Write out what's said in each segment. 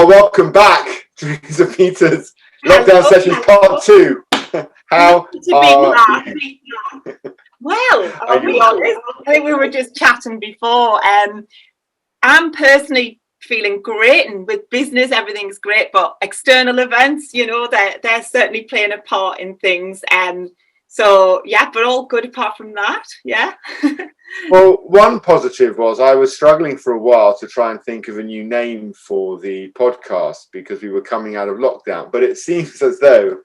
Well, welcome back, Teresa Peters. Lockdown Sessions Part 2. How are you? Well, I'll be honest, I think we were just chatting before. I'm personally feeling great, and with business, everything's great, but external events, you know, they're certainly playing a part in things. So, yeah, but all good apart from that, yeah. Well, one positive was I was struggling for a while to try and think of a new name for the podcast because we were coming out of lockdown. But it seems as though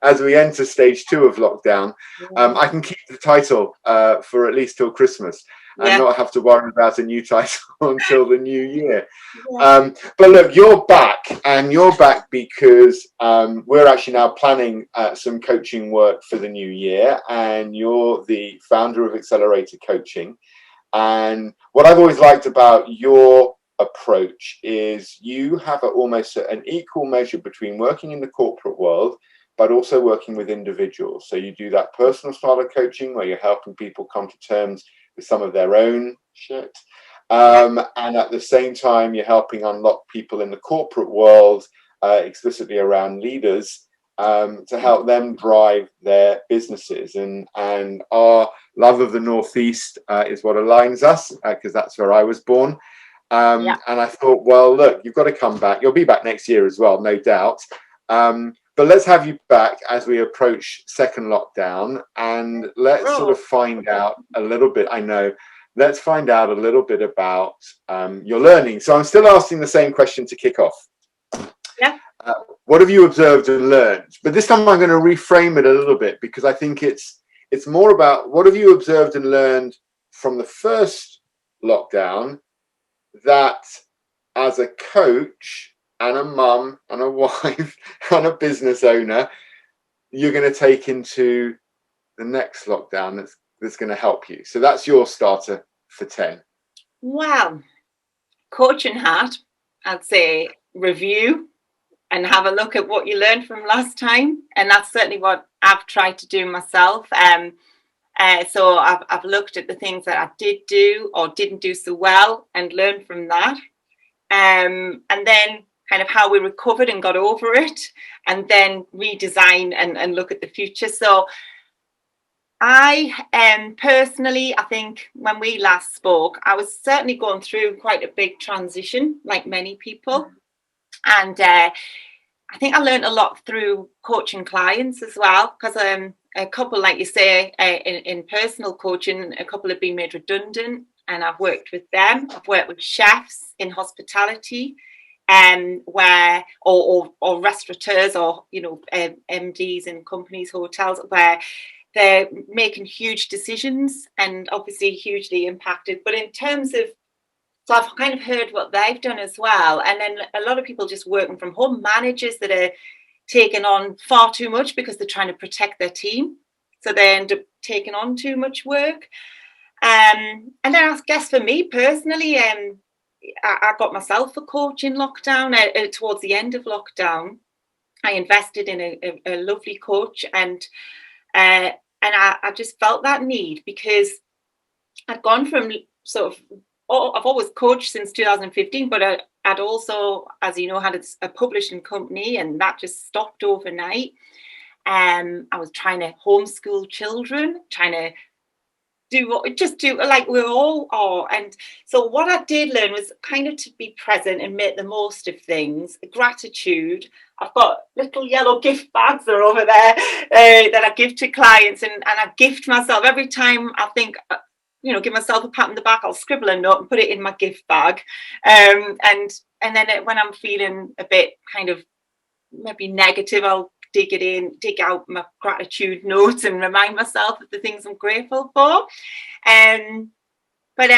as we enter stage 2 of lockdown, I can keep the title for at least till Christmas and not have to worry about a new title until the new year. But look, you're back, and you're back because we're actually now planning some coaching work for the new year, and you're the founder of Accelerator Coaching. And what I've always liked about your approach is you have almost an equal measure between working in the corporate world but also working with individuals. So you do that personal style of coaching where you're helping people come to terms with some of their own shit. And at the same time, you're helping unlock people in the corporate world, explicitly around leaders, to help them drive their businesses. And our love of the Northeast is what aligns us, because that's where I was born. And I thought, well, look, you've got to come back. You'll be back next year as well, no doubt. But let's have you back as we approach second lockdown, and let's sort of find out a little bit. Let's find out a little bit about your learning. So I'm still asking the same question to kick off. What have you observed and learned? But this time I'm going to reframe it a little bit, because I think it's more about what have you observed and learned from the first lockdown that as a coach and a mum and a wife and a business owner, you're going to take into the next lockdown that's going to help you. So that's your starter for 10. Well, coaching hat, I'd say review and have a look at what you learned from last time. And that's certainly what I've tried to do myself. So I've looked at the things that I did do or didn't do so well and learned from that. And then kind of how we recovered and got over it, and then redesign and look at the future. So I personally, I think when we last spoke, I was certainly going through quite a big transition, like many people. And I think I learned a lot through coaching clients as well, because a couple, like you say, in personal coaching, a couple have been made redundant, and I've worked with them. I've worked with chefs in hospitality, where or restaurateurs, or MDs in companies, hotels, where they're making huge decisions and obviously hugely impacted. But in terms of, so I've kind of heard what they've done as well. And then a lot of people just working from home, managers that are taking on far too much because they're trying to protect their team. So they end up taking on too much work. And then I guess for me personally, I got myself a coach in lockdown. Towards the end of lockdown, I invested in a lovely coach, and I just felt that need, because I'd gone from sort of, I've always coached since 2015, but I'd also, as you know, had a publishing company, and that just stopped overnight. I was trying to homeschool children, trying to do like we all are. And so what I did learn was kind of to be present and make the most of things. Gratitude. I've got little yellow gift bags that are over there that I give to clients, and I gift myself every time I think, give myself a pat on the back. I'll scribble a note and put it in my gift bag. And then when I'm feeling a bit kind of maybe negative, I'll dig out my gratitude notes and remind myself of the things I'm grateful for. But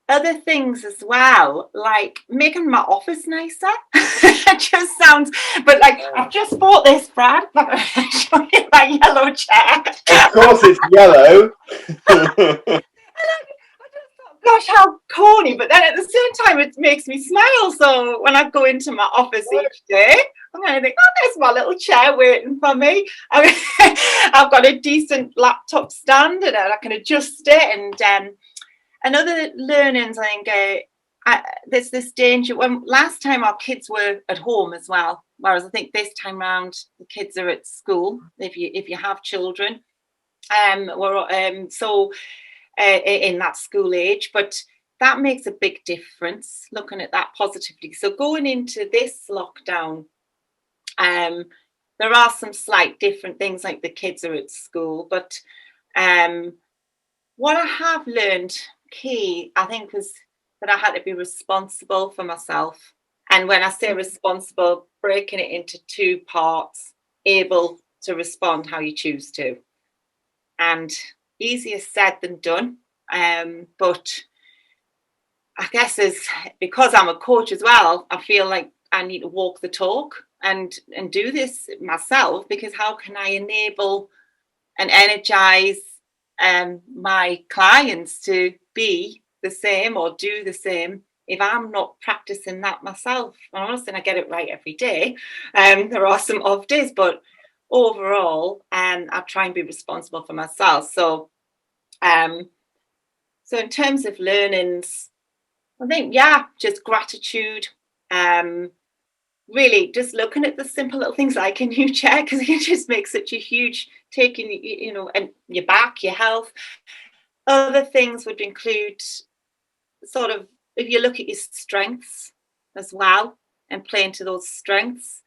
other things as well, like making my office nicer. It just sounds, but like I've just bought this, Brad. That yellow chair. Of course, it's yellow. Gosh, how corny, but then at the same time it makes me smile. So when I go into my office each day, I'm going to think, oh, there's my little chair waiting for me. I've got a decent laptop stand, and I can adjust it. And other learnings, I think there's this danger. When last time our kids were at home as well, whereas I think this time round the kids are at school. If you have children, so in that school age, but that makes a big difference. Looking at that positively. So going into this lockdown, there are some slight different things, like the kids are at school, but what I have learned key, I think, was that I had to be responsible for myself. And when I say responsible, breaking it into two parts, able to respond how you choose to. And easier said than done. But I guess because I'm a coach as well, I feel like I need to walk the talk and do this myself, because how can I enable and energize my clients to be the same or do the same if I'm not practicing that myself? And I'm not saying I get it right every day. There are some off days, but overall, I try and be responsible for myself. So in terms of learnings, I think, just gratitude. Really just looking at the simple little things like a new chair, because it can just make such a huge taking, and your back, your health. Other things would include sort of, if you look at your strengths as well and play into those strengths.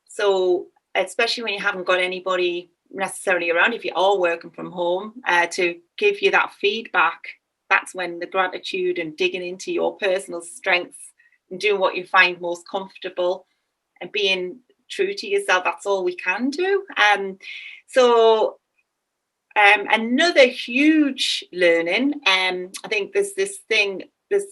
So especially when you haven't got anybody necessarily around, if you are working from home, to give you that feedback, that's when the gratitude and digging into your personal strengths and doing what you find most comfortable and being true to yourself, that's all we can do. Another huge learning, I think there's this thing, the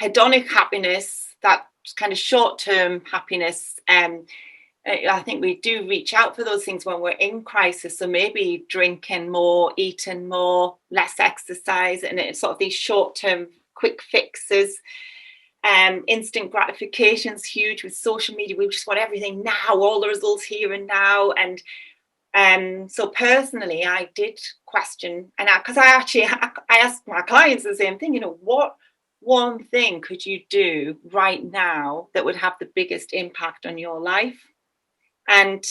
hedonic happiness, that kind of short-term happiness. I think we do reach out for those things when we're in crisis. So maybe drinking more, eating more, less exercise, and it's sort of these short-term quick fixes. Instant gratification's huge with social media. We just want everything now, all the results here and now. And so personally, I did question, and because I asked my clients the same thing. What one thing could you do right now that would have the biggest impact on your life? And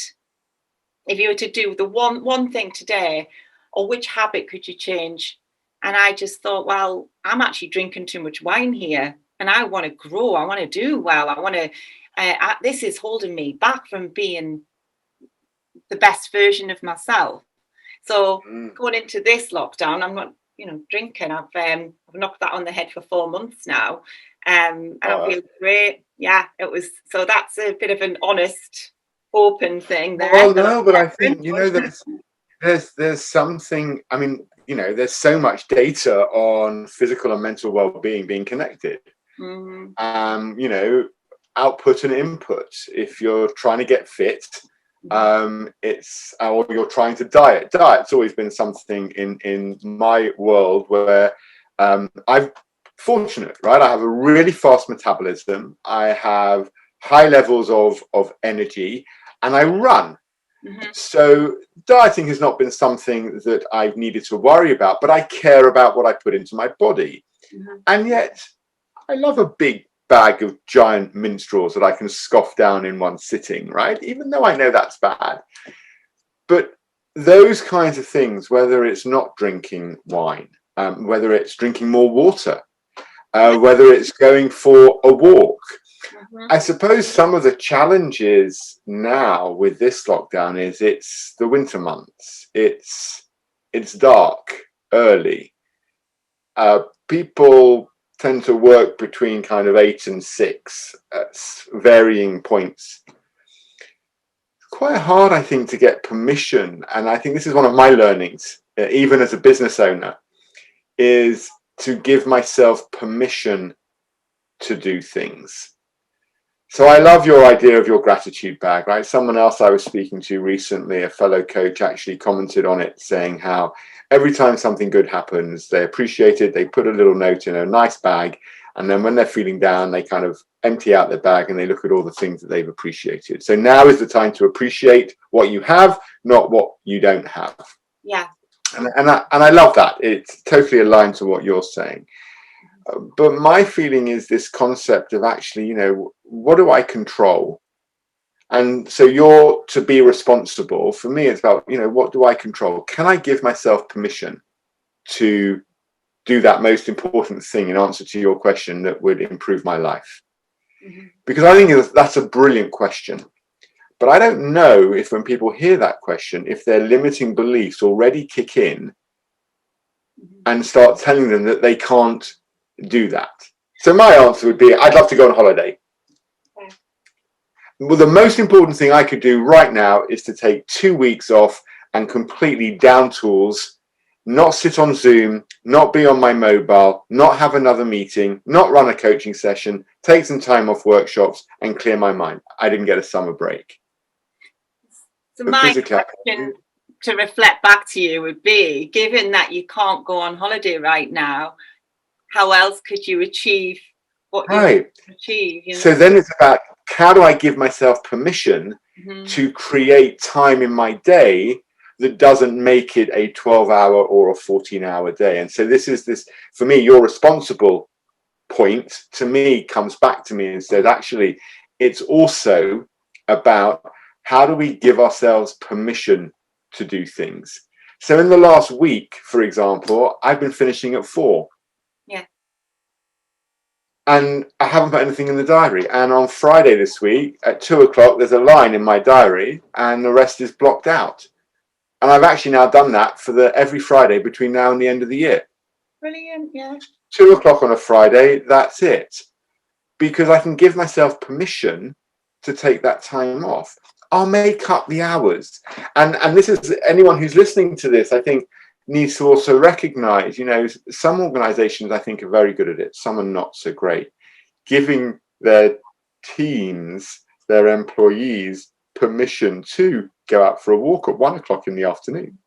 if you were to do the one thing today, or which habit could you change? And I just thought, well, I'm actually drinking too much wine here, and I want to grow. I want to do well. I want to. This is holding me back from being the best version of myself. So going into this lockdown, I'm not, drinking. I've knocked that on the head for 4 months now, and I feel great. Yeah, it was. So that's a bit of an honest, open thing there. Well, no, but I think there's something. I mean, there's so much data on physical and mental well-being being connected. Output and input. If you're trying to get fit, or you're trying to diet. Diet's always been something in my world where I'm fortunate, right? I have a really fast metabolism. I have high levels of energy, and I run. So dieting has not been something that I've needed to worry about, but I care about what I put into my body. And yet I love a big bag of giant minstrels that I can scoff down in one sitting, right? Even though I know that's bad. But those kinds of things, whether it's not drinking wine, whether it's drinking more water, whether it's going for a walk, I suppose some of the challenges now with this lockdown is it's the winter months. It's dark early. People tend to work between kind of 8 and 6 at varying points. It's quite hard, I think, to get permission. And I think this is one of my learnings, even as a business owner, is to give myself permission to do things. So I love your idea of your gratitude bag, right? Someone else I was speaking to recently, a fellow coach, actually commented on it, saying how every time something good happens, they appreciate it. They put a little note in a nice bag. And then when they're feeling down, they kind of empty out their bag and they look at all the things that they've appreciated. So now is the time to appreciate what you have, not what you don't have. Yeah, And I love that. It's totally aligned to what you're saying. But my feeling is this concept of actually, what do I control? And so you're to be responsible. For me, it's about, what do I control? Can I give myself permission to do that most important thing in answer to your question that would improve my life? Because I think that's a brilliant question. But I don't know if when people hear that question, if their limiting beliefs already kick in and start telling them that they can't do that. So my answer would be, I'd love to go on holiday. Well, the most important thing I could do right now is to take 2 weeks off and completely down tools, not sit on Zoom, not be on my mobile, not have another meeting, not run a coaching session, take some time off workshops and clear my mind. I didn't get a summer break. So my question to reflect back to you would be, given that you can't go on holiday right now, how else could you achieve what you want to achieve? So then it's about, how do I give myself permission to create time in my day that doesn't make it a 12-hour or a 14-hour day? And so this, for me, your responsible point to me comes back to me and says, actually, it's also about how do we give ourselves permission to do things? So in the last week, for example, I've been finishing at 4. And I haven't put anything in the diary. And on Friday this week at 2 o'clock, there's a line in my diary and the rest is blocked out. And I've actually now done that for every Friday between now and the end of the year. Brilliant, yeah. 2 o'clock on a Friday, that's it. Because I can give myself permission to take that time off. I'll make up the hours. And this is, anyone who's listening to this, I think, needs to also recognize, some organizations I think are very good at it, some are not so great, giving their teams, their employees, permission to go out for a walk at 1 o'clock in the afternoon.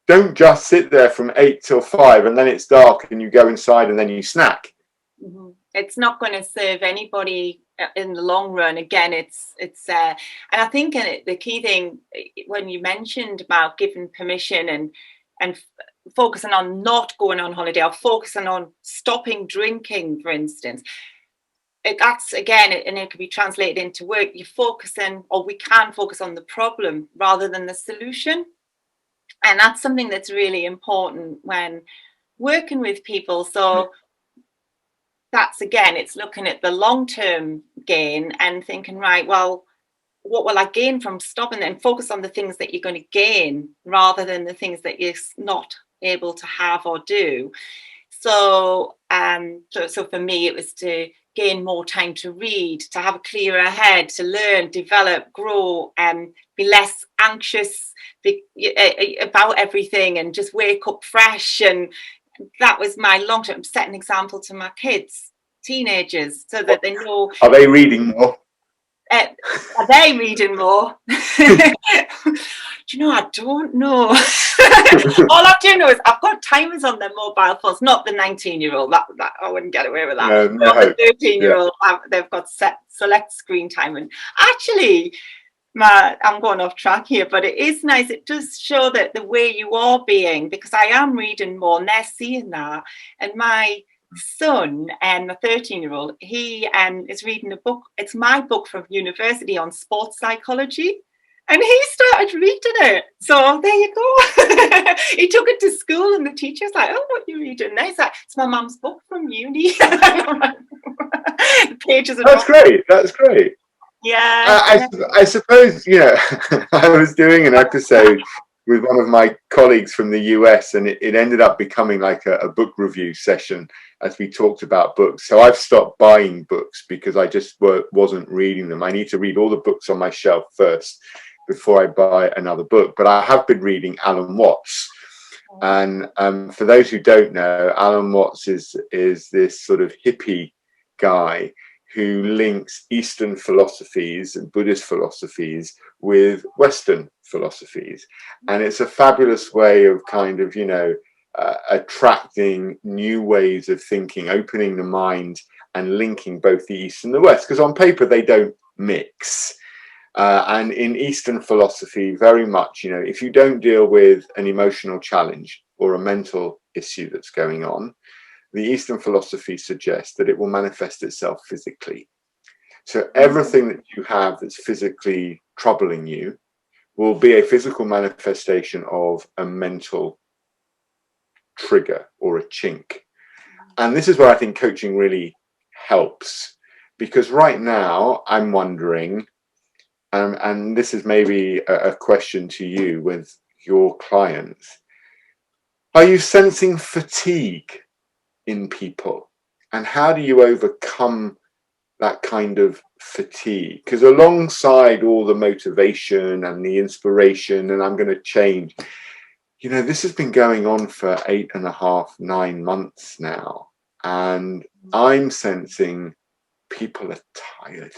Don't just sit there from 8 till 5 and then it's dark and you go inside and then you snack. It's not going to serve anybody in the long run. Again, it's and I think the key thing when you mentioned about giving permission and focusing on not going on holiday or focusing on stopping drinking, for instance, that's again, and it could be translated into work. You're focusing, or we can focus on the problem rather than the solution, and that's something that's really important when working with people. So that's, again, it's looking at the long-term gain and thinking, right, well, what will I gain from stopping, and focus on the things that you're going to gain rather than the things that you're not able to have or do. So for me, it was to gain more time to read, to have a clearer head, to learn, develop, grow, and be less anxious about everything and just wake up fresh. And that was my long-term, set an example to my kids, teenagers, so that they know. Are they reading more? Are they reading more? Do you know, I don't know. All I do know is I've got timers on their mobile phones, not the 19-year-old, that I wouldn't get away with that. No. The 13-year-old, they've got select screen time. And actually, I'm going off track here, but it is nice. It does show that the way you are being, because I am reading more and they're seeing that. And my son, my 13-year-old, he is reading a book. It's my book from university on sports psychology. And he started reading it. So there you go. He took it to school and the teacher's like, oh, what are you reading? And he's like, it's my mum's book from uni. The pages are That's great. Yeah. I suppose, I was doing an episode with one of my colleagues from the US, and it ended up becoming like a book review session as we talked about books. So I've stopped buying books because I just wasn't reading them. I need to read all the books on my shelf first before I buy another book. But I have been reading Alan Watts. And for those who don't know, Alan Watts is this sort of hippie guy who links Eastern philosophies and Buddhist philosophies with Western philosophies. And it's a fabulous way of kind of, attracting new ways of thinking, opening the mind and linking both the East and the West, because on paper they don't mix. And in Eastern philosophy, very much, if you don't deal with an emotional challenge or a mental issue that's going on, the Eastern philosophy suggests that it will manifest itself physically. So everything that you have that's physically troubling you will be a physical manifestation of a mental trigger or a chink. And this is where I think coaching really helps, because right now I'm wondering, and this is maybe a question to you with your clients, are you sensing fatigue in people? And how do you overcome that kind of fatigue? Because alongside all the motivation and the inspiration, and I'm going to change, this has been going on for 8.5, 9 months now. And I'm sensing people are tired.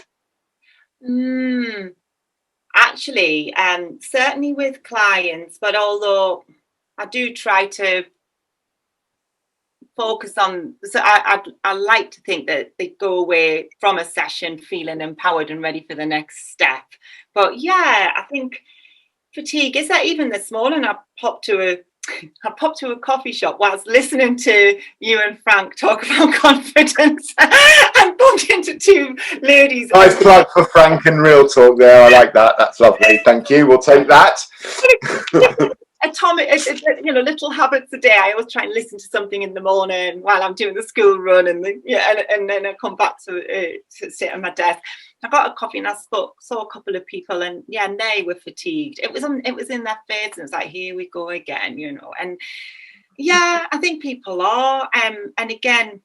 Actually, certainly with clients, but although I do try to focus on, so I like to think that they go away from a session feeling empowered and ready for the next step. But yeah, I think fatigue is that even this morning I popped to a coffee shop whilst listening to you and Frank talk about confidence and bumped into two ladies. Nice plug for Frank and Real Talk there. I like that. That's lovely. Thank you. We'll take that. Atomic, little habits a day. I always try and listen to something in the morning while I'm doing the school run, and then I come back to sit at my desk. I got a coffee and I saw a couple of people, and they were fatigued. It was in their face, and it's like, here we go again, And I think people are, and again,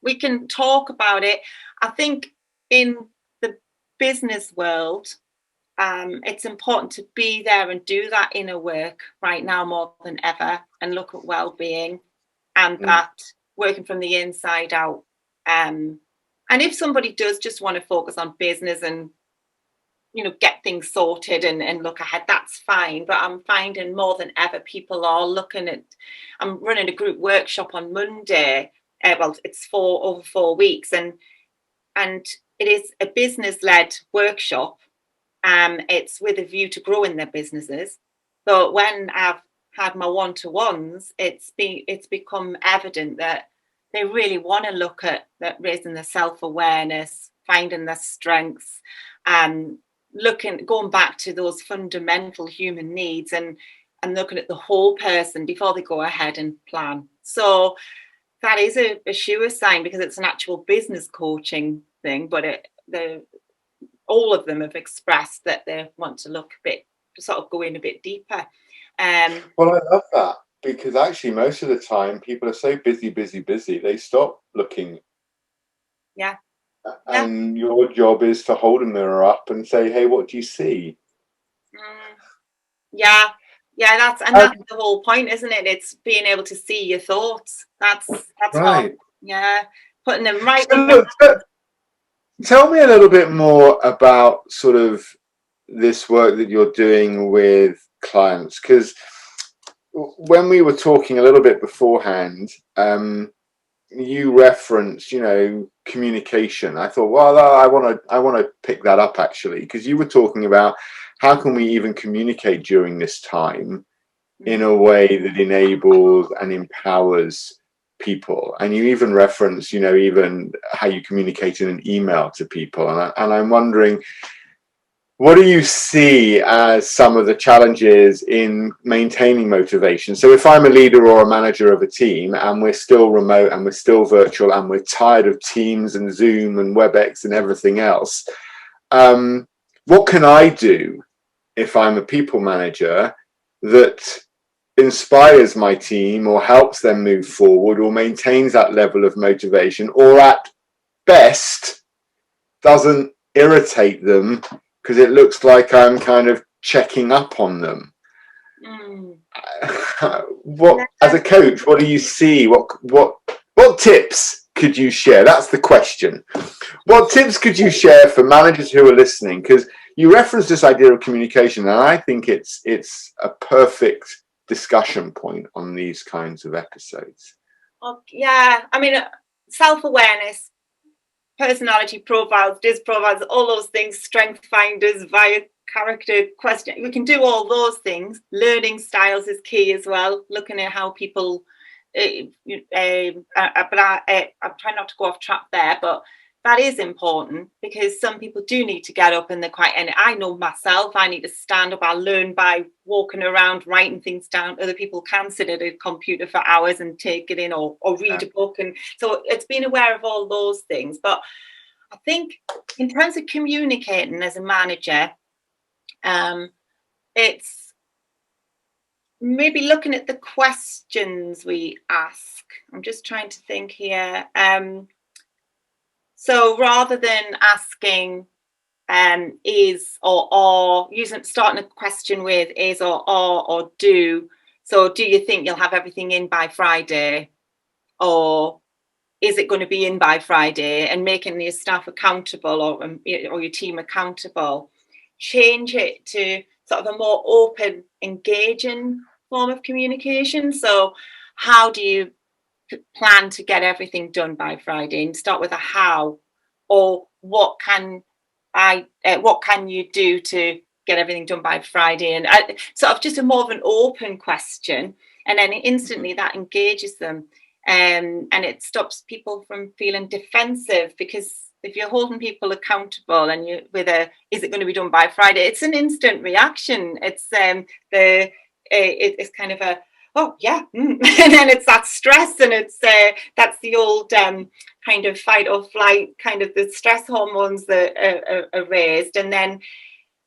we can talk about it. I think in the business world, it's important to be there and do that inner work right now more than ever, and look at well-being and that working from the inside out. And if somebody does just want to focus on business and get things sorted and look ahead, that's fine. But I'm finding more than ever people are looking at, I'm running a group workshop on Monday. It's over 4 weeks, and it is a business-led workshop. It's with a view to growing their businesses. But when I've had my one-to-ones, it's become evident that they really want to look at that, raising their self-awareness, finding their strengths, and going back to those fundamental human needs, and looking at the whole person before they go ahead and plan. So that is a sure sign, because it's an actual business coaching thing, but all of them have expressed that they want to go in a bit deeper. Well, I love that, because actually most of the time people are so busy, they stop looking. Yeah. And your job is to hold a mirror up and say, hey, what do you see? That's the whole point, isn't it? It's being able to see your thoughts. That's right. Putting them right. Tell me a little bit more about sort of this work that you're doing with clients, because when we were talking a little bit beforehand, you referenced, communication. I thought, well, I want to pick that up actually, because you were talking about how can we even communicate during this time in a way that enables and empowers people. And you even reference, even how you communicate in an email to people. And I'm wondering, what do you see as some of the challenges in maintaining motivation? So if I'm a leader or a manager of a team and we're still remote and we're still virtual and we're tired of Teams and Zoom and WebEx and everything else, what can I do if I'm a people manager that inspires my team or helps them move forward or maintains that level of motivation, or at best doesn't irritate them because it looks like I'm kind of checking up on them? As a coach, what do you see? What tips could you share? That's the question. What tips could you share for managers who are listening? Because you referenced this idea of communication, and I think it's a perfect discussion point on these kinds of episodes. I mean, self-awareness personality profiles, DIS profiles, all those things, strength finders via character question. We can do all those things. Learning styles is key as well, looking at how people I'm trying not to go off track there, but that is important, because some people do need to get up and and I know myself, I need to stand up. I learn by walking around, writing things down. Other people can sit at a computer for hours and take it in, or read a book. And so it's being aware of all those things. But I think in terms of communicating as a manager, it's maybe looking at the questions we ask. I'm just trying to think here. So rather than asking is or are, starting a question with is or are or do. So do you think you'll have everything in by Friday? Or is it going to be in by Friday? And making your staff accountable, or your team accountable. Change it to sort of a more open, engaging form of communication. So how do you plan to get everything done by Friday? And start with a how, or what can you do to get everything done by Friday? And sort of just a more of an open question, and then instantly that engages them, and it stops people from feeling defensive, because if you're holding people accountable and you is it going to be done by Friday, it's an instant reaction. It's it's kind of a, oh yeah, and then it's that stress, and it's that's the old kind of fight or flight, kind of the stress hormones that are raised. And then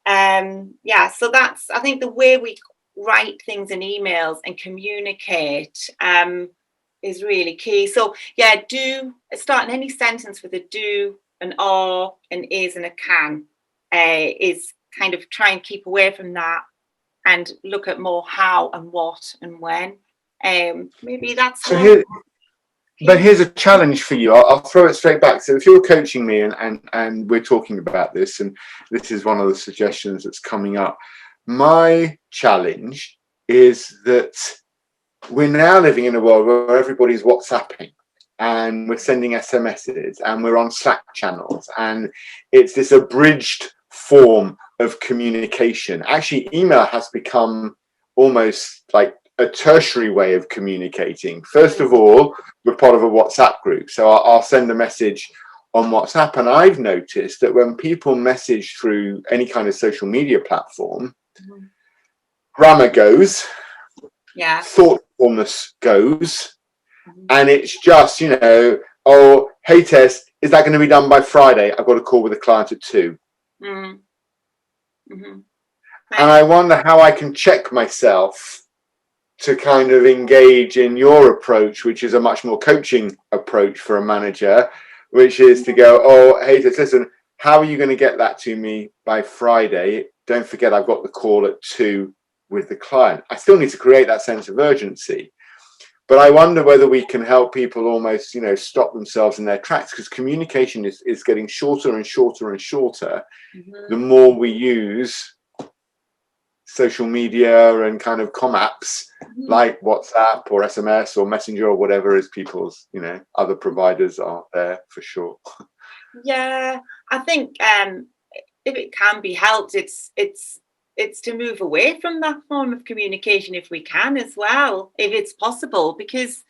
so that's, I think, the way we write things in emails and communicate is really key. So yeah, starting any sentence with a do, an are, an is, and a can is kind of try and keep away from that, and look at more how and what and when. Maybe that's so but here's a challenge for you. I'll throw it straight back. So if you're coaching me and we're talking about this, and this is one of the suggestions that's coming up, my challenge is that we're now living in a world where everybody's WhatsApping, and we're sending SMSs, and we're on Slack channels, and it's this abridged form of communication. Actually, email has become almost like a tertiary way of communicating. First of all, we're part of a WhatsApp group, so I'll send a message on WhatsApp, and I've noticed that when people message through any kind of social media platform, grammar goes, thoughtfulness goes, and it's just, oh, hey Tess, is that going to be done by Friday? I've got a call with a client at 2. And I wonder how I can check myself to kind of engage in your approach, which is a much more coaching approach for a manager, which is to go, oh, hey Tess, listen, how are you going to get that to me by Friday? Don't forget, I've got the call at 2 with the client. I still need to create that sense of urgency. But I wonder whether we can help people almost, stop themselves in their tracks, because communication is getting shorter and shorter and shorter. The more we use social media and kind of comm apps like WhatsApp or SMS or Messenger or whatever, as people's, other providers are there for sure. Yeah, I think if it can be helped, it's to move away from that form of communication if we can as well, if it's possible, because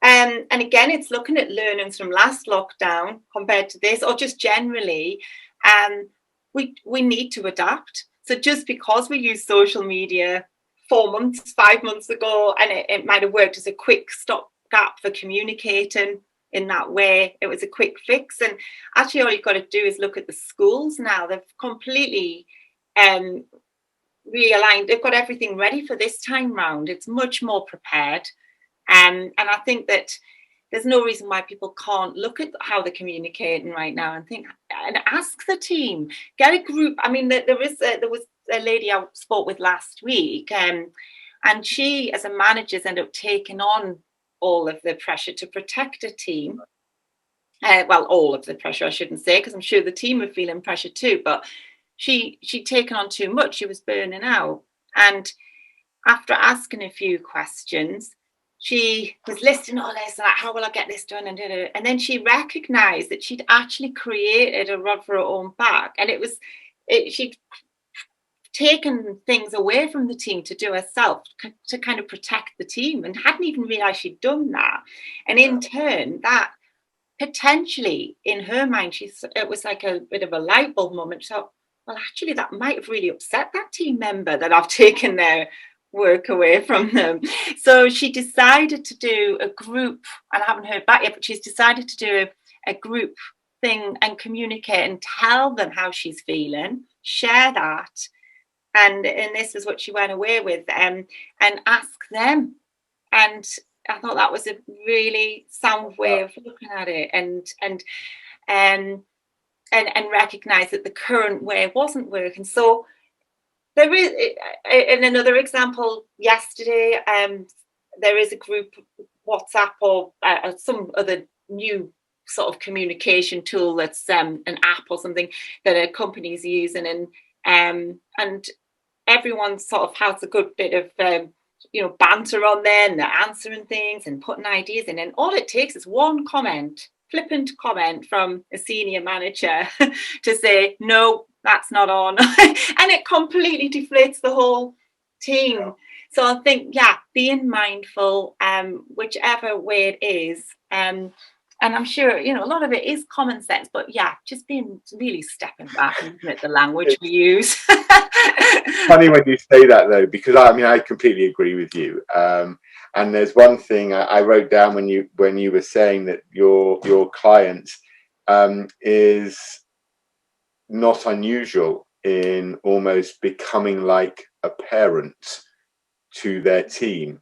and again, it's looking at learnings from last lockdown compared to this, or just generally, we need to adapt. So just because we use social media 4 months, 5 months ago, and it might have worked as a quick stopgap for communicating in that way, it was a quick fix. And actually all you've got to do is look at the schools now. They've completely realigned. They've got everything ready for this time round. It's much more prepared, and I think that there's no reason why people can't look at how they're communicating right now and think and ask the team, get a group. I mean, there was a lady I spoke with last week, and she, as a manager, has ended up taking on all of the pressure to protect a team. Well, all of the pressure, I shouldn't say, because I'm sure the team are feeling pressure too, but she'd taken on too much. She was burning out. And after asking a few questions, she was listing all this, like, how will I get this done? And then she recognized that she'd actually created a rod for her own back. And she'd taken things away from the team to do herself, to kind of protect the team, and hadn't even realized she'd done that. And in turn, that potentially in her mind, it was like a bit of a light bulb moment. So, well, actually, that might have really upset that team member that I've taken their work away from them. So she decided to do a group, and I haven't heard back yet, but she's decided to do a group thing and communicate and tell them how she's feeling, share that. And this is what she went away with, and ask them. And I thought that was a really sound way of looking at it, and recognize that the current way wasn't working. So there is, in another example, yesterday, there is a group WhatsApp or some other new sort of communication tool that's an app or something that a company's using, and everyone sort of has a good bit of banter on there, and they're answering things and putting ideas in, and all it takes is one flippant comment from a senior manager to say, no, that's not on. And it completely deflates the whole team. Yeah. So I think, being mindful, whichever way it is, and I'm sure, a lot of it is common sense, but just being really stepping back and looking at the language we use. Funny when you say that, though, because I completely agree with you. And there's one thing I wrote down when you were saying that your client is not unusual in almost becoming like a parent to their team.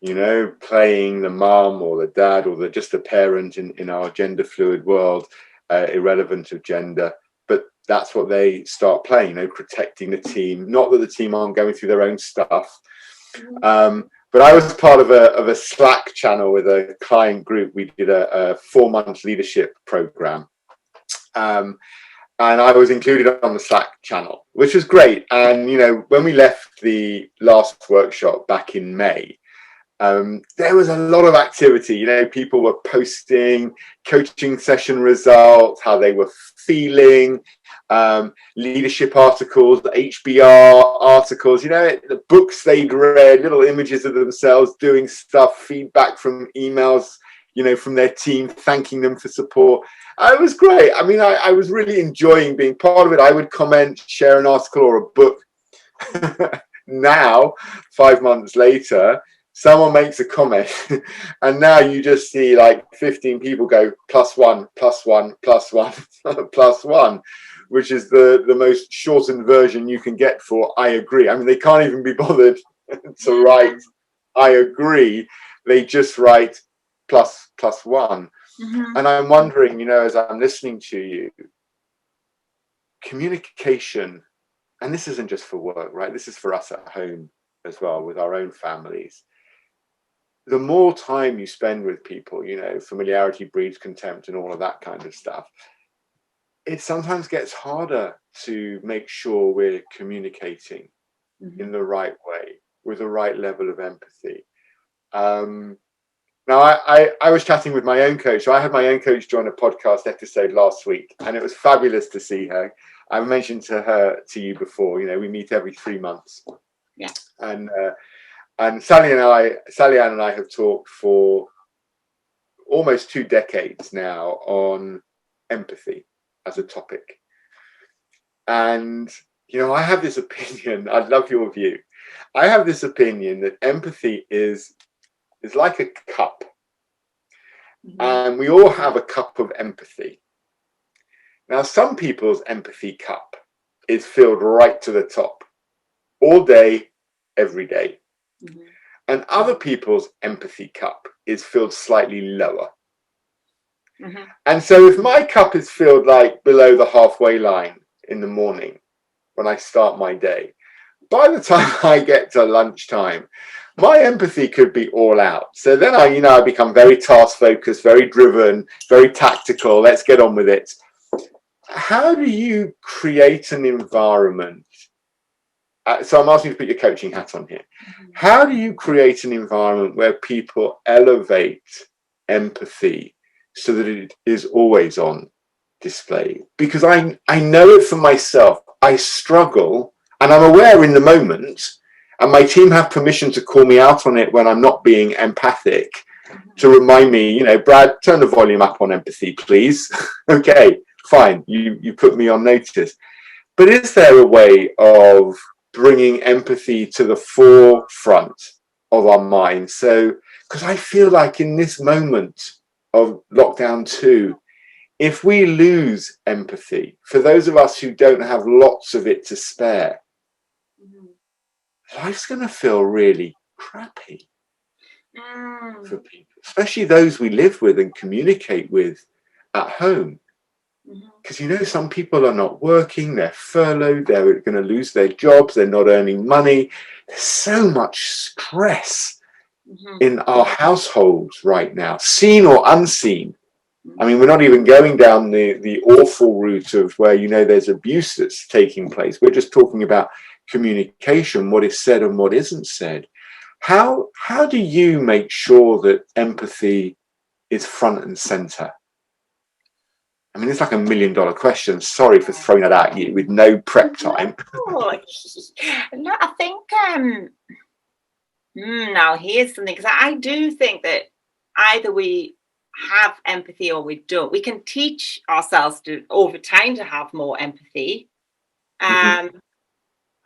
Playing the mom or the dad or just a parent in our gender fluid world, irrelevant of gender. But that's what they start playing, protecting the team. Not that the team aren't going through their own stuff. But I was part of a Slack channel with a client group. We did a 4-month leadership program. And I was included on the Slack channel, which was great. And, when we left the last workshop back in May, there was a lot of activity. People were posting coaching session results, how they were feeling, leadership articles, HBR articles, the books they'd read, little images of themselves doing stuff, feedback from emails, from their team, thanking them for support. It was great. I was really enjoying being part of it. I would comment, share an article or a book. Now, 5 months later, someone makes a comment and now you just see like 15 people go +1, +1, +1, +1, which is the most shortened version you can get for I agree. They can't even be bothered to write I agree. They just write +1. And I'm wondering, as I'm listening to you, communication, and this isn't just for work, right? This is for us at home as well, with our own families. The more time you spend with people, familiarity breeds contempt and all of that kind of stuff, it sometimes gets harder to make sure we're communicating in the right way, with the right level of empathy. Now, I was chatting with my own coach. So I had my own coach join a podcast episode last week, and it was fabulous to see her. I mentioned to you before, we meet every 3 months. Yeah. And Sally Ann and I have talked for almost 2 decades now on empathy as a topic. And, I have this opinion, I'd love your view. I have this opinion that empathy is like a cup. And we all have a cup of empathy. Now, some people's empathy cup is filled right to the top, all day, every day. And other people's empathy cup is filled slightly lower. And so if my cup is filled like below the halfway line in the morning when I start my day, by the time I get to lunchtime, my empathy could be all out. So then I become very task focused, very driven, very tactical. Let's get on with it. How do you create an environment so I'm asking you to put your coaching hat on here. How do you create an environment where people elevate empathy so that it is always on display? Because I know it for myself. I struggle, and I'm aware in the moment, and my team have permission to call me out on it when I'm not being empathic, to remind me, you know, Brad, turn the volume up on empathy, please. Okay, fine, you put me on notice. But is there a way of bringing empathy to the forefront of our minds? So, because I feel like in this moment of lockdown 2, if we lose empathy, for those of us who don't have lots of it to spare, life's going to feel really crappy for people, especially those we live with and communicate with at home. Because, you know, some people are not working, they're furloughed, they're going to lose their jobs, they're not earning money. There's so much stress in our households right now, seen or unseen. I mean, we're not even going down the awful route of where, you know, there's abuse that's taking place. We're just talking about communication, what is said and what isn't said. How do you make sure that empathy is front and center? I mean, it's like $1 million question. Sorry for throwing that at you with no prep time. No, I think now here's something, because I do think that either we have empathy or we don't. We can teach ourselves to over time to have more empathy. I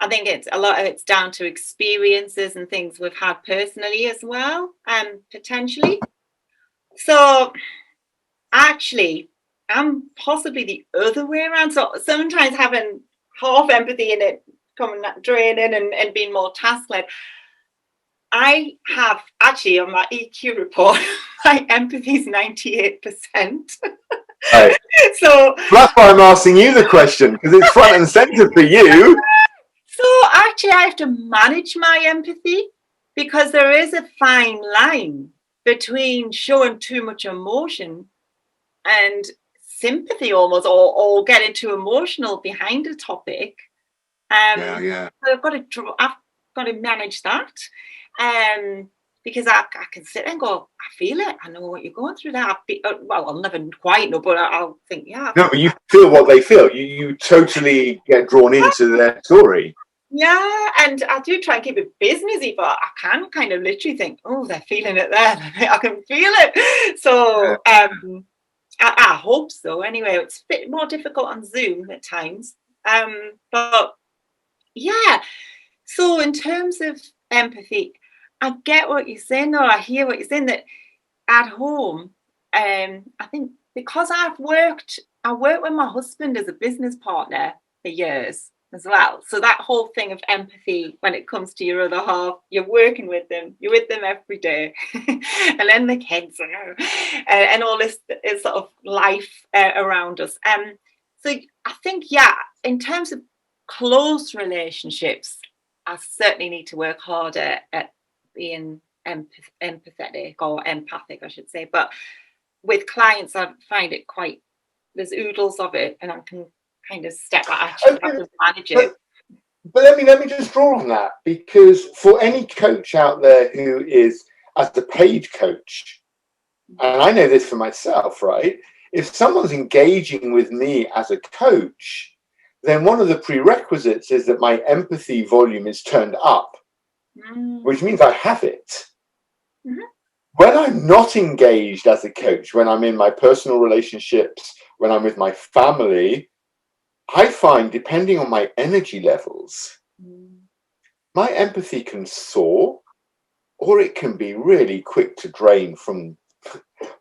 think it's a lot of it's down to experiences and things we've had personally as well, potentially. So actually, I'm possibly the other way around. So sometimes having half empathy in it, coming draining and being more task-led. I have actually on my EQ report, my empathy is 98%. Right. So that's why I'm asking you the question, because it's front and center for you. So actually, I have to manage my empathy, because there is a fine line between showing too much emotion and sympathy almost, or getting too emotional behind a topic. So I've got to manage that, because I can sit and go, I feel it, I know what you're going through there. Well, I'll never quite know, but I'll think, yeah. No, but you feel what they feel. You totally get drawn into their story. Yeah, and I do try and keep it businessy, but I can kind of literally think, oh, they're feeling it there. I can feel it. So I hope so. Anyway, it's a bit more difficult on Zoom at times. But yeah, so in terms of empathy, I get what you're saying, or I hear what you're saying, that at home, I think because I worked with my husband as a business partner for years as well. So that whole thing of empathy when it comes to your other half, you're working with them, you're with them every day, and then the kids and all this is sort of life around us. So I think, yeah, in terms of close relationships, I certainly need to work harder at being empathetic, or empathic, I should say. But with clients, I find it quite, there's oodles of it, and I can kind of step back and manage it. But let me just draw on that, because for any coach out there who is as a paid coach, and I know this for myself, right? If someone's engaging with me as a coach, then one of the prerequisites is that my empathy volume is turned up, which means I have it. When I'm not engaged as a coach, when I'm in my personal relationships, when I'm with my family, I find, depending on my energy levels, my empathy can soar, or it can be really quick to drain from.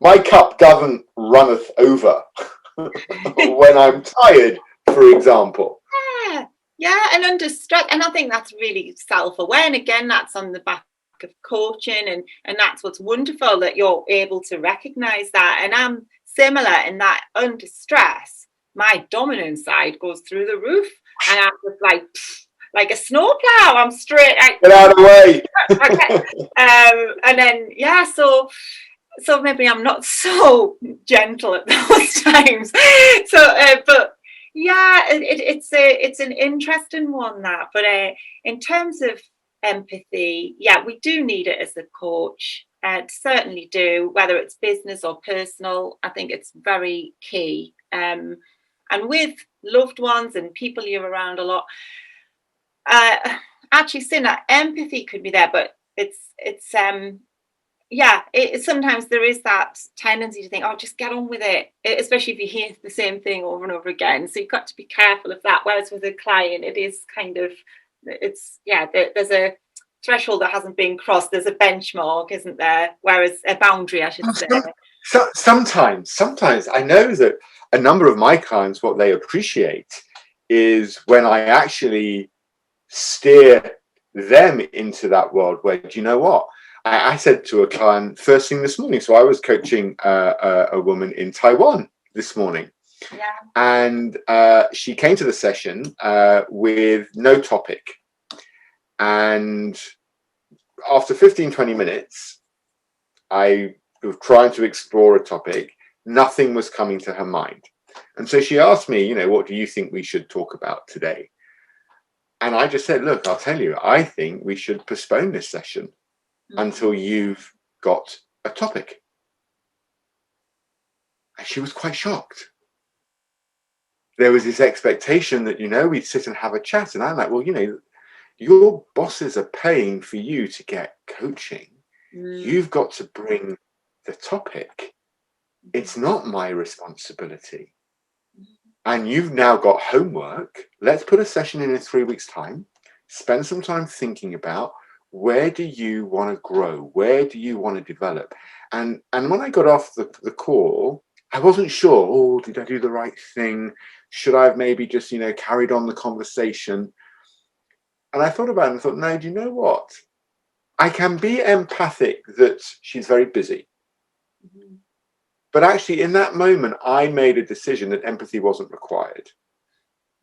My cup doesn't runneth over when I'm tired, for example. Yeah, and under stress. And I think that's really self-aware. And again, that's on the back of coaching, and that's what's wonderful, that you're able to recognize that. And I'm similar in that under stress, my dominant side goes through the roof, and I'm just like a snowplow. I'm straight. Get out of the way. And then so maybe I'm not so gentle at those times. So, but Yeah, it's an interesting one, that. But in terms of empathy, yeah, we do need it as a coach. Certainly do, whether it's business or personal. I think it's very key. And with loved ones and people you're around a lot, actually, saying that empathy could be there, but sometimes there is that tendency to think, oh, just get on with it, especially if you hear the same thing over and over again. So you've got to be careful of that. Whereas with a client, it is kind of, there's a threshold that hasn't been crossed. There's a benchmark, isn't there? Whereas a boundary, I should say. Sometimes I know that a number of my clients, what they appreciate is when I actually steer them into that world where, do you know what? I said to a client first thing this morning, so I was coaching a woman in Taiwan this morning. Yeah. And she came to the session with no topic. And after 15, 20 minutes, I was trying to explore a topic. Nothing was coming to her mind. And so she asked me, what do you think we should talk about today? And I just said, look, I'll tell you, I think we should postpone this session until you've got a topic. And she was quite shocked. There was this expectation that, we'd sit and have a chat. And I'm like, well, your bosses are paying for you to get coaching. You've got to bring the topic. It's not my responsibility. And you've now got homework. Let's put a session in 3 weeks' time. Spend some time thinking about, where do you want to grow? Where do you want to develop? And when I got off the call, I wasn't sure, oh, did I do the right thing? Should I have maybe just, carried on the conversation? And I thought about it and thought, no, do you know what? I can be empathic that she's very busy. Mm-hmm. But actually, in that moment, I made a decision that empathy wasn't required.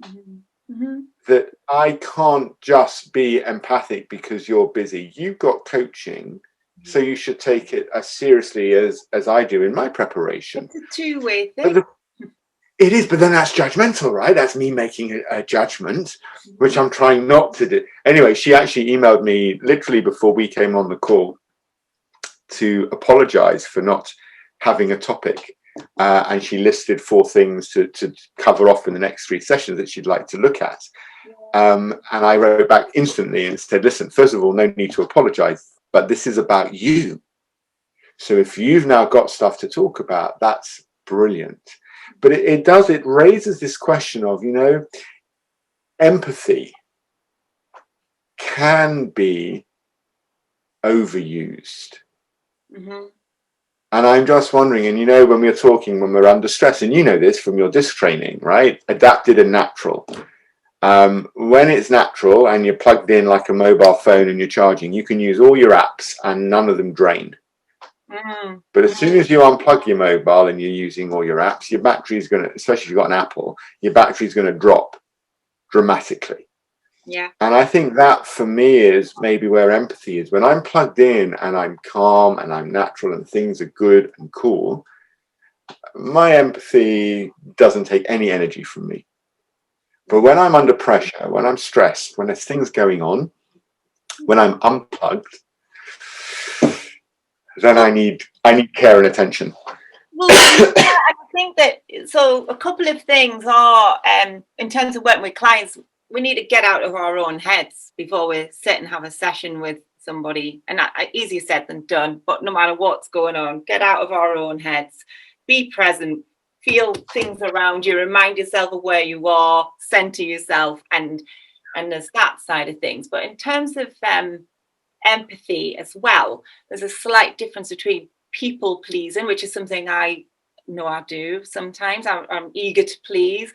Mm-hmm. Mm-hmm. That I can't just be empathic because you're busy. You've got coaching, so you should take it as seriously as I do in my preparation. It's a two-way thing. It is, but then that's judgmental, right? That's me making a judgment, which I'm trying not to do. Anyway, she actually emailed me literally before we came on the call to apologize for not having a topic. And she listed 4 things to cover off in the next 3 sessions that she'd like to look at. And I wrote back instantly and said, listen, first of all, no need to apologize, but this is about you. So if you've now got stuff to talk about, that's brilliant. But it raises this question of, empathy can be overused. Mm-hmm. And I'm just wondering, and when we're under stress, and this from your disc training, right? Adapted and natural. When it's natural and you're plugged in like a mobile phone and you're charging, you can use all your apps and none of them drain. Mm. But as soon as you unplug your mobile and you're using all your apps, your battery is going to, especially if you've got an Apple, your battery is going to drop dramatically. Yeah. And I think that for me is maybe where empathy is. When I'm plugged in and I'm calm and I'm natural and things are good and cool, my empathy doesn't take any energy from me. But when I'm under pressure, when I'm stressed, when there's things going on, when I'm unplugged, then I need care and attention. Well, I think that, so a couple of things are, in terms of working with clients, we need to get out of our own heads before we sit and have a session with somebody. And easier said than done, but no matter what's going on, get out of our own heads, be present, feel things around you, remind yourself of where you are, center yourself, and there's that side of things. But in terms of empathy as well, there's a slight difference between people pleasing, which is something I know I do sometimes. I'm eager to please.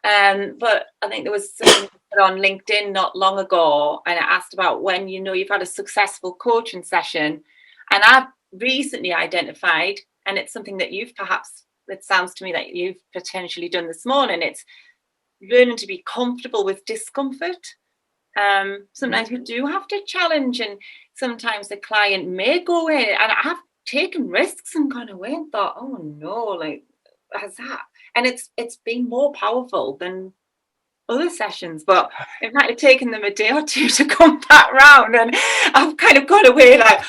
But I think there was something on LinkedIn not long ago, and I asked about when you've had a successful coaching session, and I've recently identified, and it's something that it sounds to me that you've potentially done this morning, it's learning to be comfortable with discomfort. Sometimes you do have to challenge, and sometimes the client may go in, and I have taken risks and gone away and thought, oh no, like, has that? and it's been more powerful than other sessions, but it might have taken them a day or two to come back round, and I've kind of got away like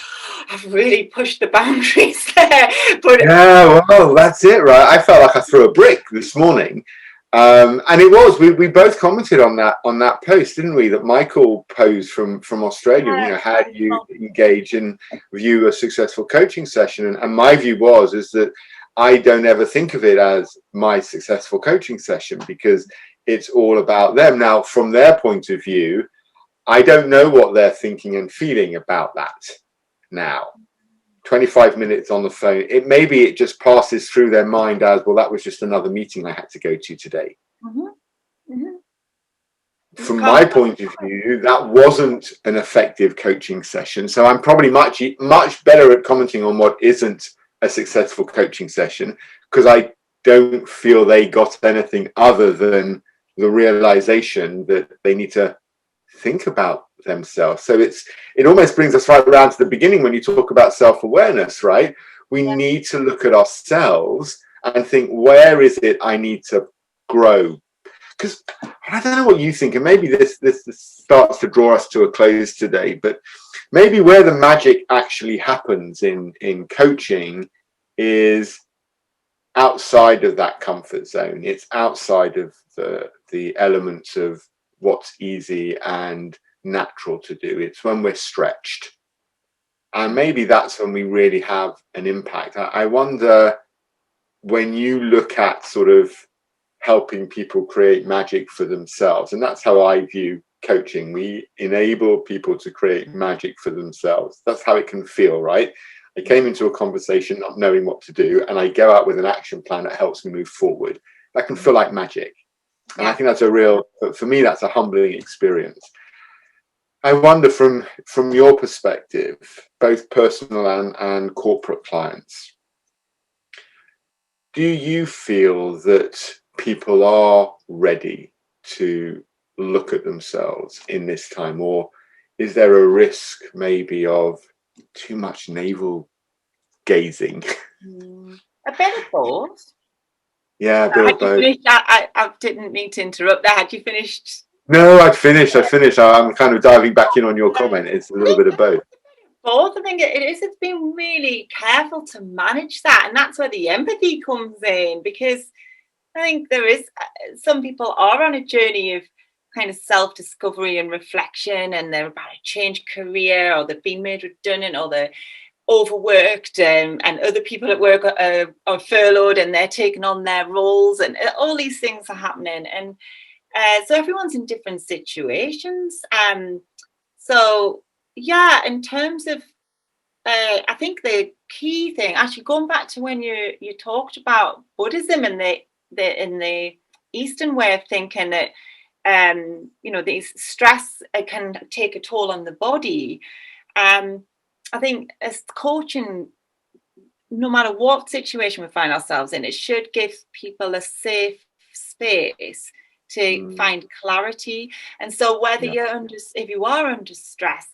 I've really pushed the boundaries there. But yeah, well, that's it, right? I felt like I threw a brick this morning. And it was, we both commented on that post, didn't we? That Michael posed from Australia, you know, how do you engage and view a successful coaching session? And my view is that I don't ever think of it as my successful coaching session, because it's all about them. Now, from their point of view, I don't know what they're thinking and feeling about that now. 25 minutes on the phone, maybe it just passes through their mind as, well, that was just another meeting I had to go to today. From my point of view, that wasn't an effective coaching session. So I'm probably much better at commenting on what isn't a successful coaching session, because I don't feel they got anything other than the realization that they need to think about themselves. So it almost brings us right around to the beginning when you talk about self-awareness, right? We need to look at ourselves and think, where is it I need to grow? Because I don't know what you think, and maybe this starts to draw us to a close today, but maybe where the magic actually happens in coaching is outside of that comfort zone. It's outside of the elements of what's easy and natural to do. It's when we're stretched, and maybe that's when we really have an impact. I wonder, when you look at sort of helping people create magic for themselves, and that's how I view coaching, we enable people to create magic for themselves. That's how it can feel, right? I came into a conversation not knowing what to do, and I go out with an action plan that helps me move forward. That can feel like magic. And I think that's for me, that's a humbling experience. I wonder, from your perspective, both personal and corporate clients, do you feel that people are ready to look at themselves in this time, or is there a risk maybe of too much navel gazing? A bit of both. Yeah, a bit of both. I didn't mean to interrupt there. Had you finished? No, I'd finished. I'm kind of diving back in on your comment. It's a little bit of both. Both. I think it is. It's been really careful to manage that, and that's where the empathy comes in, because I think there is some people are on a journey of kind of self-discovery and reflection, and they're about to change career, or they've been made redundant, or they're overworked, and other people at work are furloughed and they're taking on their roles, and all these things are happening, and so everyone's in different situations. So yeah, in terms of I think the key thing, actually going back to when you talked about Buddhism and the Eastern way of thinking, that these stress can take a toll on the body. I think as coaching, no matter what situation we find ourselves in, it should give people a safe space to find clarity. And so whether if you are under stress,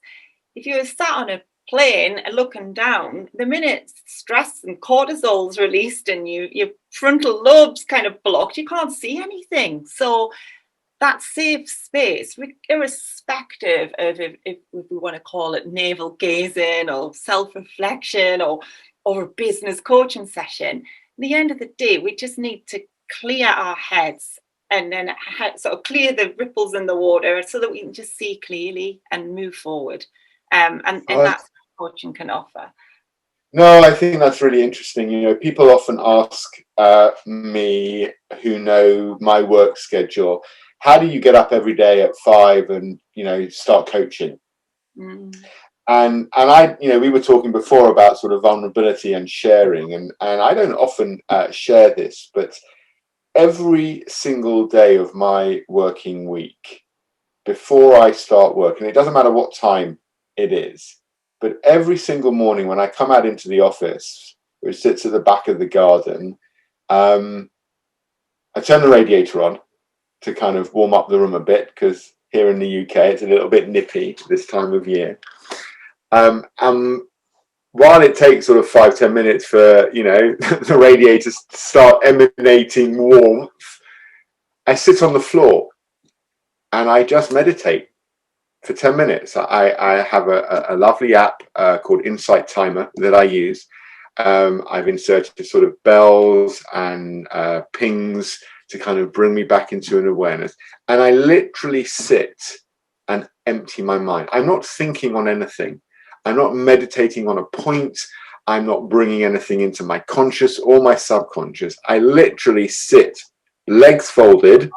if you're sat on a plane and looking down, the minute stress and cortisol's released and your frontal lobe's kind of blocked, you can't see anything. So that safe space, irrespective of if we want to call it navel gazing or self-reflection or a business coaching session, at the end of the day, we just need to clear our heads and then sort of clear the ripples in the water so that we can just see clearly and move forward. And that's what coaching can offer. No, I think that's really interesting. You know, people often ask me, who know my work schedule, how do you get up every day at 5 and, start coaching? And I, we were talking before about sort of vulnerability and sharing, and I don't often share this, but every single day of my working week, before I start work, and it doesn't matter what time it is, but every single morning when I come out into the office, which sits at the back of the garden, I turn the radiator on to kind of warm up the room a bit, because here in the UK it's a little bit nippy this time of year. And while it takes sort of 5-10 minutes for, you know, the radiators to start emanating warmth, I sit on the floor and I just meditate for 10 minutes. I have a lovely app called Insight Timer that I use. I've inserted sort of bells and pings to kind of bring me back into an awareness. And I literally sit and empty my mind. I'm not thinking on anything. I'm not meditating on a point. I'm not bringing anything into my conscious or my subconscious. I literally sit, legs folded,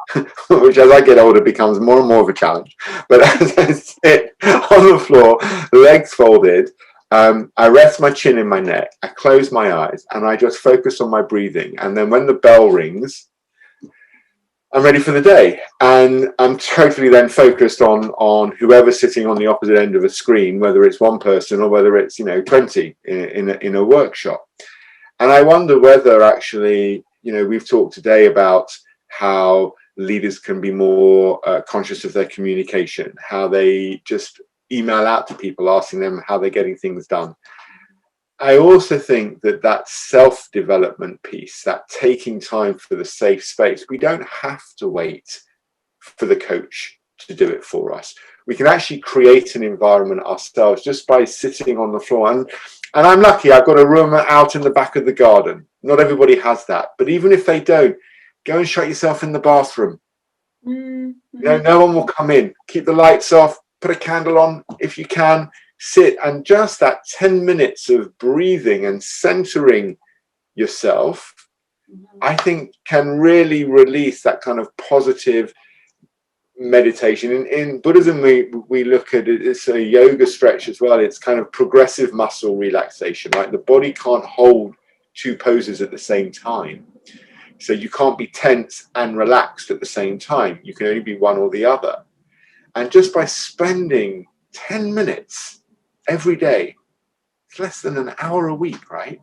which as I get older becomes more and more of a challenge. But as I sit on the floor, legs folded, I rest my chin in my neck, I close my eyes, and I just focus on my breathing. And then when the bell rings, I'm ready for the day, and I'm totally then focused on whoever's sitting on the opposite end of a screen, whether it's one person or whether it's, you know, 20 in a workshop. And I wonder whether actually, you know, we've talked today about how leaders can be more conscious of their communication, how they just email out to people asking them how they're getting things done. I also think that self-development piece, that taking time for the safe space, we don't have to wait for the coach to do it for us. We can actually create an environment ourselves just by sitting on the floor. And I'm lucky, I've got a room out in the back of the garden. Not everybody has that. But even if they don't, go and shut yourself in the bathroom. You know, no one will come in. Keep the lights off, put a candle on if you can. Sit, and just that 10 minutes of breathing and centering yourself, I think can really release that kind of positive meditation. In Buddhism, we look at it, it's a yoga stretch as well. It's kind of progressive muscle relaxation, right? The body can't hold two poses at the same time. So you can't be tense and relaxed at the same time. You can only be one or the other. And just by spending 10 minutes every day, it's less than an hour a week, right?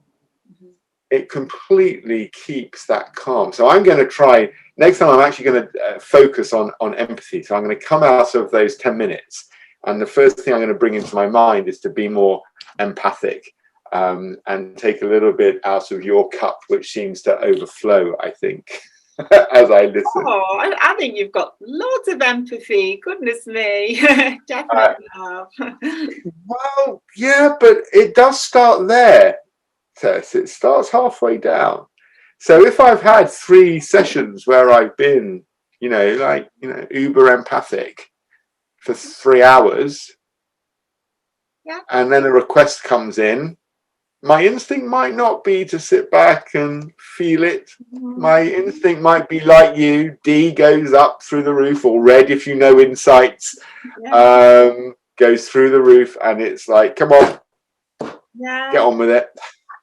It completely keeps that calm. So I'm going to try, next time I'm actually going to focus on empathy. So I'm going to come out of those 10 minutes. And the first thing I'm going to bring into my mind is to be more empathic, and take a little bit out of your cup, which seems to overflow, I think, as I listen. Oh, I think you've got lots of empathy. Goodness me. Definitely have. Well, yeah, but it does start there, Tess. It starts halfway down. So if I've had 3 sessions where I've been, you know, like, you know, uber empathic for 3 hours, Yeah. and then a request comes in, my instinct might not be to sit back and feel it. My instinct might be like you, D goes up through the roof, or red if you know insights, goes through the roof, and it's like, come on, get on with it.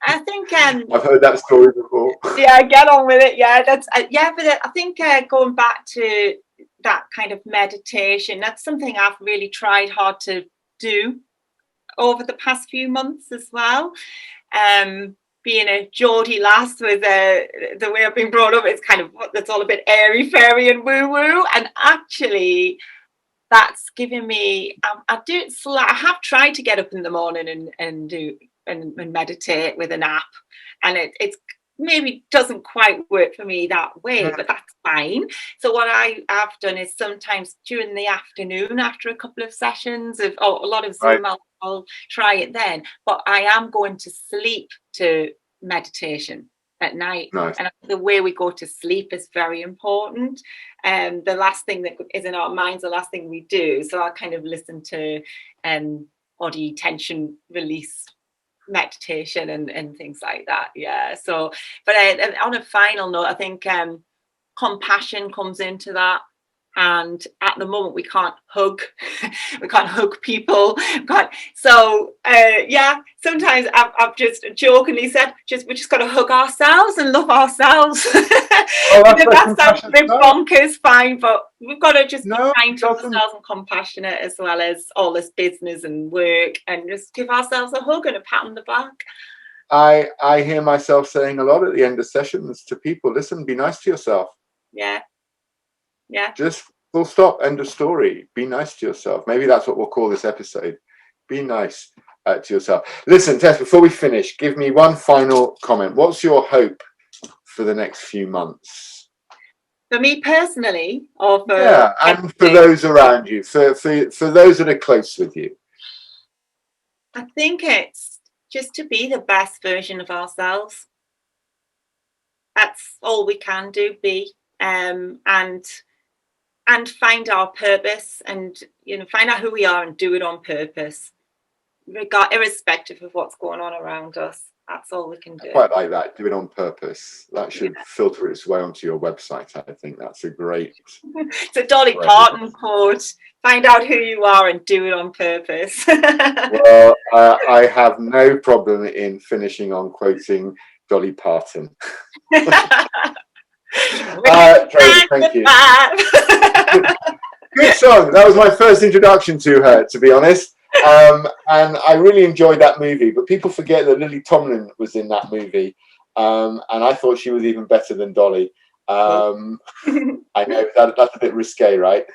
I think I've heard that story before. Yeah, get on with it. Yeah, that's but I think going back to that kind of meditation, that's something I've really tried hard to do over the past few months as well. Being a Geordie lass with the way I've been brought up, it's kind of, that's all a bit airy fairy and woo woo, and actually that's given me, I do it I have tried to get up in the morning and do and meditate with an app, and it's maybe doesn't quite work for me that way, but that's fine. So what I have done is sometimes during the afternoon, after a couple of sessions of a lot of Zoom, I'll try it then. But I am going to sleep to meditation at night. Nice. And the way we go to sleep is very important. And the last thing that is in our minds, the last thing we do. So I kind of listen to body tension release meditation and things like that. Yeah. So, but on a final note, I think compassion comes into that. And at the moment, we can't hug people. So sometimes I've just jokingly said, we just got to hug ourselves and love ourselves. That sounds a bit bonkers, fine, but we've got to just be kind to ourselves and compassionate, as well as all this business and work, and just give ourselves a hug and a pat on the back. I hear myself saying a lot at the end of sessions to people, listen, be nice to yourself. Yeah. Just full stop, end of story. Be nice to yourself. Maybe that's what we'll call this episode. Be nice. to yourself. Listen, Tess, before we finish, give me one final comment. What's your hope for the next few months? For me personally, or for and for those around you, for those that are close with you? I think it's just to be the best version of ourselves. That's all we can do, and find our purpose, and find out who we are and do it on purpose, irrespective of what's going on around us. That's all we can do. I quite like that. Do it on purpose. That should filter its way onto your website. I think that's a great. It's a Dolly Parton quote. Find out who you are and do it on purpose. Well, I have no problem in finishing on quoting Dolly Parton. Tracy, thank you. Good song. That was my first introduction to her, to be honest. And I really enjoyed that movie, but people forget that Lily Tomlin was in that movie, and I thought she was even better than Dolly. I know that's a bit risque, right?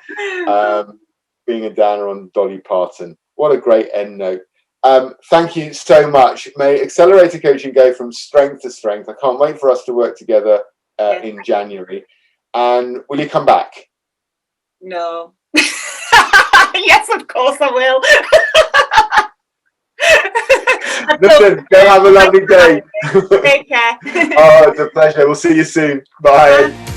Being a downer on Dolly Parton. What a great end note. Thank you so much. May Accelerator Coaching go from strength to strength. I can't wait for us to work together in January. And will you come back? No. Yes, of course I will. Listen, go have a lovely day. Take care. Oh, it's a pleasure. We'll see you soon. Bye.